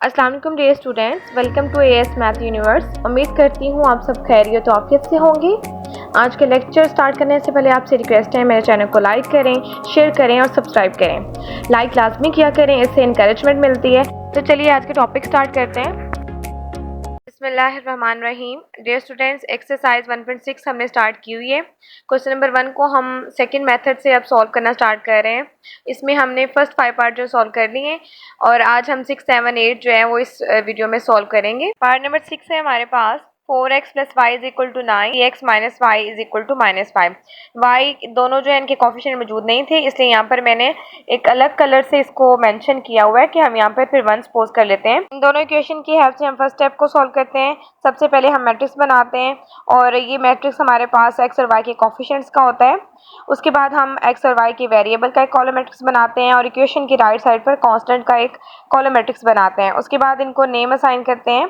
अस्सलाम वालेकुम dear students, welcome to AS math universe. उम्मीद करती हूँ आप सब खैरियत और आफियत से होंगे। आज के लेक्चर स्टार्ट करने से पहले आपसे रिक्वेस्ट है, मेरे चैनल को लाइक करें, शेयर करें और सब्सक्राइब करें। लाइक लाजमी किया करें, इससे इंकरेजमेंट मिलती है। तो चलिए आज के टॉपिक स्टार्ट करते हैं। बिस्मिल्लाहिर्रहमानिर्रहीम। डियर स्टूडेंट्स, एक्सरसाइज 1.6 हमने स्टार्ट की हुई है। क्वेश्चन नंबर 1 को हम सेकंड मेथड से अब सॉल्व करना स्टार्ट कर रहे हैं। इसमें हमने फर्स्ट 5 पार्ट जो सॉल्व कर लिए हैं और आज हम 6, 7, 8 जो है वो इस वीडियो में सॉल्व करेंगे। पार्ट नंबर 6 है हमारे पास 4x + y = 9, 3x - y = -5। y दोनों जो है इनके कोफिशिएंट मौजूद नहीं थे, इसलिए यहाँ पर मैंने एक अलग कलर से इसको मेंशन किया हुआ है कि हम यहाँ पर फिर 1 सपोज कर लेते हैं। इन दोनों इक्वेशन की हेल्प से हम फर्स्ट स्टेप को सॉल्व करते हैं। सबसे पहले हम मैट्रिक्स बनाते हैं और ये मैट्रिक्स हमारे पास x और y के कोफिशिएंट्स का होता है। उसके बाद हम x और y के वेरिएबल का एक कॉलम मैट्रिक्स बनाते हैं और इक्वेशन की राइट साइड पर कांस्टेंट का एक कॉलम मैट्रिक्स बनाते हैं। उसके बाद इनको नेम असाइन करते हैं,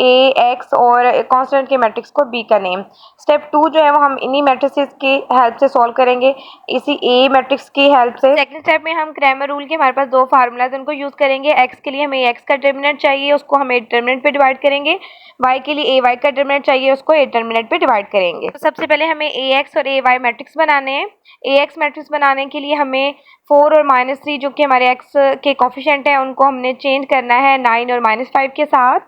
a, x और कांस्टेंट के मैट्रिक्स को b का नेम। स्टेप 2 जो है वो हम इन्हीं मैट्रिसेस की हेल्प से सॉल्व करेंगे, इसी a मैट्रिक्स की हेल्प से। सेकंड स्टेप में हम क्रैमर रूल के हमारे पास 2 फार्मूलाज उनको यूज करेंगे। x के लिए हमें x का डिटरमिनेंट चाहिए, उसको हम a डिटरमिनेंट पे डिवाइड करेंगे। y के लिए ay का डिटरमिनेंट चाहिए, उसको a डिटरमिनेंट पे डिवाइड करेंगे। तो सबसे पहले हमें ax और ay मैट्रिक्स बनाने हैं। ax मैट्रिक्स बनाने के लिए हमें 4 और -3 जो कि हमारे x के कोफिशिएंट हैं उनको हमने चेंज करना है 9 और -5 के साथ,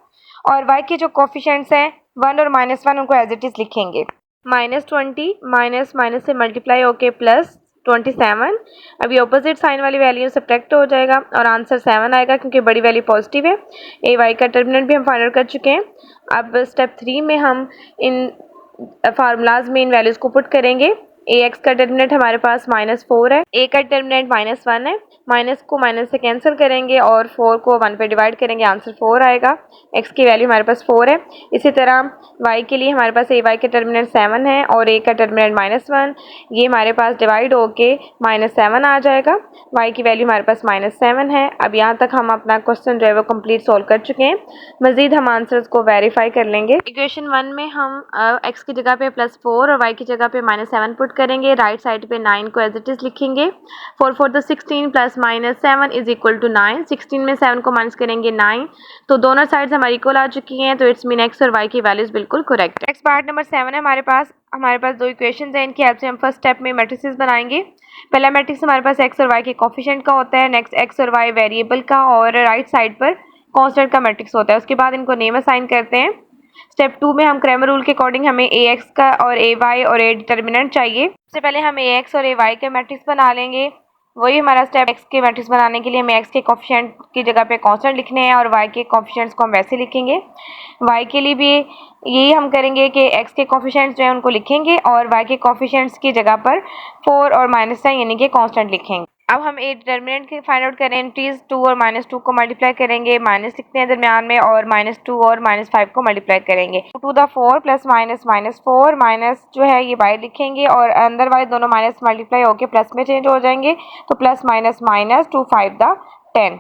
और y के जो कोफिशिएंट्स हैं 1 और -1 उनको एज इट इज लिखेंगे। -20 माइनस से मल्टीप्लाई होके +27। अभी ऑपोजिट साइन वाली वैल्यू सब्ट्रैक्ट हो जाएगा और आंसर 7 आएगा क्योंकि बड़ी वैल्यू पॉजिटिव है। ए वाई का डिटरमिनेंट भी हम फाइंड आउट कर चुके हैं। अब स्टेप 3 में हम इन फार्मूलाज में इन वैल्यूज को पुट करेंगे। ए एक्स का डिटरमिनेंट हमारे पास -4 है, ए का डिटरमिनेंट -1 है, माइनस को माइनस से कैंसिल करेंगे और 4 को 1 पे डिवाइड करेंगे, आंसर 4 आएगा। x की वैल्यू हमारे पास 4 है। इसी तरह y के लिए हमारे पास ए वाई का डिटरमिनेंट 7 है और a का डिटरमिनेंट -1, ये हमारे पास डिवाइड होके -7 आ जाएगा। y की वैल्यू हमारे पास -7 है। अब यहाँ तक हम अपना क्वेश्चन जो है वो कंप्लीट सॉल्व कर चुके हैं। मजीद हम आंसर्स को वेरीफाई कर लेंगे। इक्वेशन 1 में हम x की जगह पे +4 और y की जगह पे -7 पुट करेंगे। राइट साइड पे 9 को एज इट इज लिखेंगे। 4 4 16 + -7 = 9। 16 में 7 को माइनस करेंगे 9, तो दोनों साइड्स हमारी इक्वल आ चुकी हैं, तो इट्स मीन x और y की वैल्यूज बिल्कुल करेक्ट है। नेक्स्ट पार्ट नंबर 7 है हमारे पास 2 इक्वेशंस हैं, इनकी हेल्प से हम फर्स्ट स्टेप में मैट्रिसेस बनाएंगे। पहला मैट्रिक्स हमारे पास x और y के कोफिशिएंट का होता है, नेक्स्ट x और y वेरिएबल का और राइट साइड पर कांस्टेंट का मैट्रिक्स होता है। उसके बाद इनको नेम असाइन करते हैं। स्टेप 2 में हम क्रैमर रूल के अकॉर्डिंग हमें ax का और ay और a डिटरमिनेंट चाहिए। सबसे पहले हम ax और ay के मैट्रिक्स बना लेंगे। वही हमारा स्टेप x के मैट्रिक्स बनाने के लिए हमें x के कोफिशिएंट की जगह पे कांस्टेंट लिखने हैं और y के कोफिशिएंट्स को हम वैसे लिखेंगे। y के लिए भी यही हम करेंगे कि x के कोफिशिएंट्स जो है उनको लिखेंगे और y के कोफिशिएंट्स की जगह पर 4 और -9 यानी कि कांस्टेंट लिखेंगे। अब हम ए डिटरमिनेंट की फाइंड आउट करें। एंट्रीज 2 और -2 को मल्टीप्लाई करेंगे, माइनस लिखते हैं दरमियान में, और -2 और -5 को मल्टीप्लाई करेंगे। 2 + -4 माइनस जो है ये बाहर लिखेंगे और अंदर वाले दोनों माइनस मल्टीप्लाई होकर प्लस में चेंज हो जाएंगे, तो +- 2 5 10।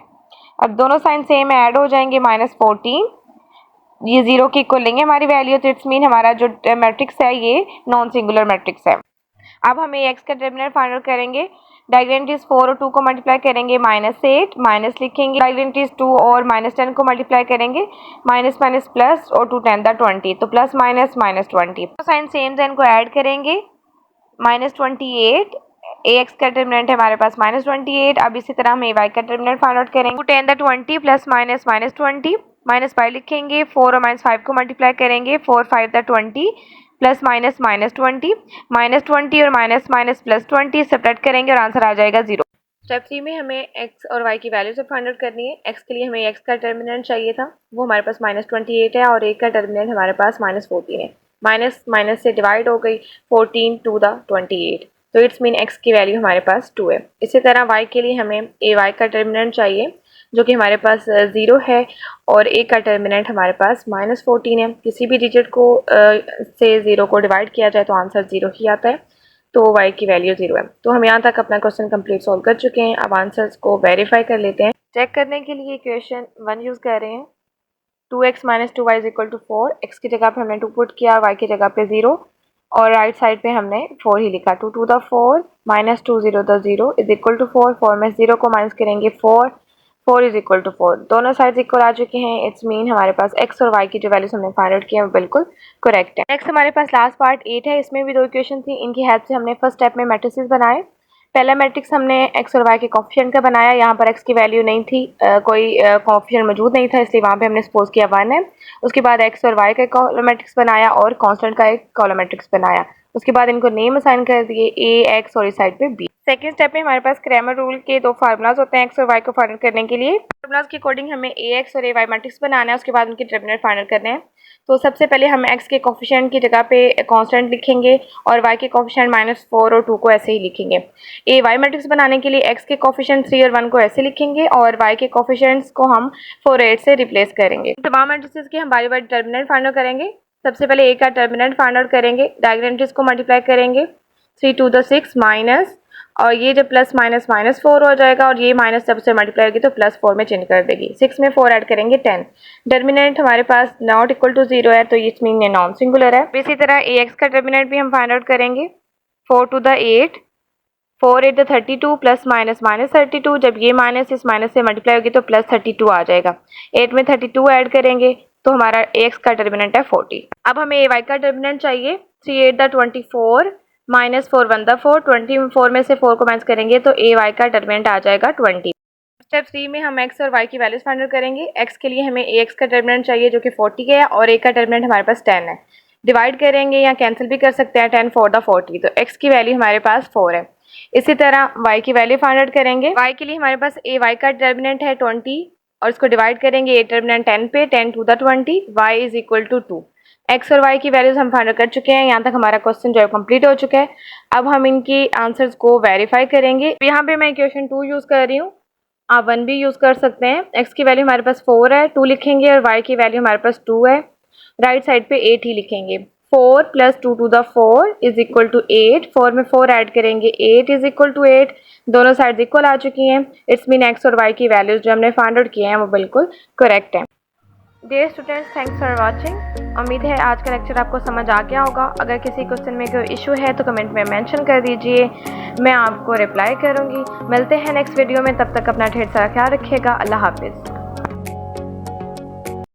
अब दोनों साइन सेम ऐड हो जाएंगे, -14, ये 0 की इक्वल लेंगे हमारी वैल्यू, तो इट्स मीन हमारा जो मैट्रिक्स है ये नॉन सिंगुलर मैट्रिक्स है। अब हम एक्स का डिटरमिनेंट फाइंड आउट करेंगे। डायगोनलिटीज 4 और 2 को मल्टीप्लाई करेंगे, -8 माइनस लिखेंगे। डायगोनलिटीज 2 और -10 को मल्टीप्लाई करेंगे, माइनस माइनस प्लस और 2 10 20, तो प्लस माइनस -20। साइन सेम है, इनको ऐड करेंगे, -28। ax का डिटरमिनेंट है हमारे पास -28। अब इसी तरह हम ay का डिटरमिनेंट फाइंड आउट करेंगे। 2 10 20 प्लस माइनस -20, माइनस 5 लिखेंगे। 4 और -5 को मल्टीप्लाई करेंगे, 4 5 20 प्लस माइनस -20, -20 और माइनस माइनस +20 सब्ट्रैक्ट करेंगे और आंसर आ जाएगा 0। स्टेप 3 में हमें x और y की वैल्यू से फाइंड आउट करनी है। x के लिए हमें x का डिटरमिनेंट चाहिए था, वो हमारे पास -28 है, और a का डिटरमिनेंट हमारे पास -14 है। माइनस माइनस से डिवाइड हो गई, 14 2 28, तो इट्स मीन x की वैल्यू हमारे पास 2 है। इसी तरह y के लिए हमें ay का डिटरमिनेंट चाहिए जो कि हमारे पास 0 है, और a का डिटरमिनेंट हमारे पास -14 है। किसी भी डिजिट को से 0 को डिवाइड किया जाए तो आंसर 0 ही आता है, तो y की वैल्यू 0 है। तो हम यहाँ तक अपना क्वेश्चन कंप्लीट सॉल्व कर चुके हैं। अब आंसर्स को वेरीफाई कर लेते हैं। चेक करने के लिए इक्वेशन 1 यूज़ कर रहे हैं। 2x - 2y = 4। x की जगह पे हमने 2 पुट किया, y की जगह पे 0, और राइट साइड पे हमने 4 ही लिखा। 2 2 4 -2 0 0 = 4। 4 में 0 को माइनस करेंगे 4, 4 इज इक्वल टू 4, दोनों साइड्स इक्वल आ चुके हैं। इट्स मीन हमारे पास x और y की जो वैल्यूज हमने फाइंड आउट किया वो बिल्कुल करेक्ट है। नेक्स्ट हमारे पास लास्ट पार्ट 8 है। इसमें भी दो इक्वेशन थी, इनकी हेल्प से हमने फर्स्ट स्टेप में मैट्रिसेस बनाए। पहला मैट्रिक्स हमने x और y के कोफिशिएंट का बनाया। यहाँ पर x की वैल्यू नहीं थी, कोई कोफिशिएंट मौजूद नहीं था, इसलिए वहाँ पे हमने सपोज किया 1 है। उसके बाद x और y का कॉलम मैट्रिक्स बनाया और कांस्टेंट का एक कॉलम मैट्रिक्स बनाया। उसके बाद इनको नेम असाइन कर दिए, a x और इस साइड पे b। सेकेंड स्टेप में हमारे पास क्रैमर रूल के दो फार्मूलाज होते हैं x और y को फाइंड करने के लिए। फार्मूलाज के अकॉर्डिंग हमें ax और ay मैट्रिक्स बनाना है, उसके बाद उनके डिटरमिनेंट फाइंड करने हैं। तो सबसे पहले हम x के कोफिशिएंट की जगह पे कांस्टेंट लिखेंगे और y के कोफिशिएंट -4 और 2 को ऐसे ही लिखेंगे। ay मैट्रिक्स बनाने के लिए x के कोफिशिएंट 3 और 1 को ऐसे लिखेंगे और y के कोफिशिएंट्स को हम 4 8 से रिप्लेस करेंगे। तमाम मैट्रिसेस के हम बारी बारी डिटरमिनेंट फाइंड आउट करेंगे। सबसे पहले a का डिटरमिनेंट फाइंड आउट करेंगे, डायगोनल को मल्टीप्लाई करेंगे 3 to the 6 माइनस, और ये जब प्लस माइनस -4 हो जाएगा और ये माइनस जब से मल्टीप्लाई होगी तो +4 में चेंज कर देगी। 6 में 4 ऐड करेंगे 10। डिटरमिनेंट हमारे पास नॉट इक्वल टू 0 है, तो ये मीन ये नॉन सिंगुलर है। इसी तरह ax का डिटरमिनेंट भी हम फाइंड आउट करेंगे। 4 to the 8, 4 8 32 प्लस माइनस -32, जब ये माइनस इस माइनस से मल्टीप्लाई होगी तो +32 आ जाएगा। 8 में 32 ऐड करेंगे तो हमारा ax का डिटरमिनेंट है 40। अब हमें ay का डिटरमिनेंट चाहिए। 3 8 24 -4 1 4, 24 में से 4 को माइनस करेंगे तो ay का डिटरमिनेंट आ जाएगा 20। स्टेप 3 में हम x और y की वैल्यूज फाइंड आउट करेंगे। x के लिए हमें ax का डिटरमिनेंट चाहिए जो कि 40 है और a का डिटरमिनेंट हमारे पास 10 है। डिवाइड करेंगे या कैंसिल भी कर सकते हैं, 10 4 द 40, तो x की वैल्यू हमारे पास 4 है। इसी तरह y की वैल्यू फाइंड आउट करेंगे। y के लिए हमारे पास ay का डिटरमिनेंट है 20 और इसको डिवाइड करेंगे a डिटरमिनेंट 10 पे, 10 to the 20, y is equal to 2। x और y की वैल्यूज हम फाइंड आउट कर चुके हैं। यहाँ तक हमारा क्वेश्चन जो है कंप्लीट हो चुका है। अब हम इनकी आंसर्स को वेरीफाई करेंगे। यहाँ पे मैं इक्वेशन 2 यूज़ कर रही हूँ, आप 1 भी यूज़ कर सकते हैं। x की वैल्यू हमारे पास 4 है, 2 लिखेंगे और y की वैल्यू हमारे पास 2 है। राइट साइड पे 8 ही लिखेंगे। 4 + 2 to the 4 is equal to 8। 4 में 4 ऐड करेंगे, 8 इज इक्वल टू 8। दोनों साइड्स इक्वल आ चुकी हैं। इट्स मीन x और y की वैल्यूज जो हमने फाइंड आउट किए हैं वो बिल्कुल करेक्ट है। Dear students, thanks for watching. उम्मीद है आज का लेक्चर आपको समझ आ गया होगा। अगर किसी क्वेश्चन में कोई इशू है तो कमेंट में मेंशन कर दीजिए, मैं आपको रिप्लाई करूँगी। मिलते हैं नेक्स्ट वीडियो में, तब तक अपना ढेर सारा ख्याल रखिएगा। अल्लाह हाफिज़।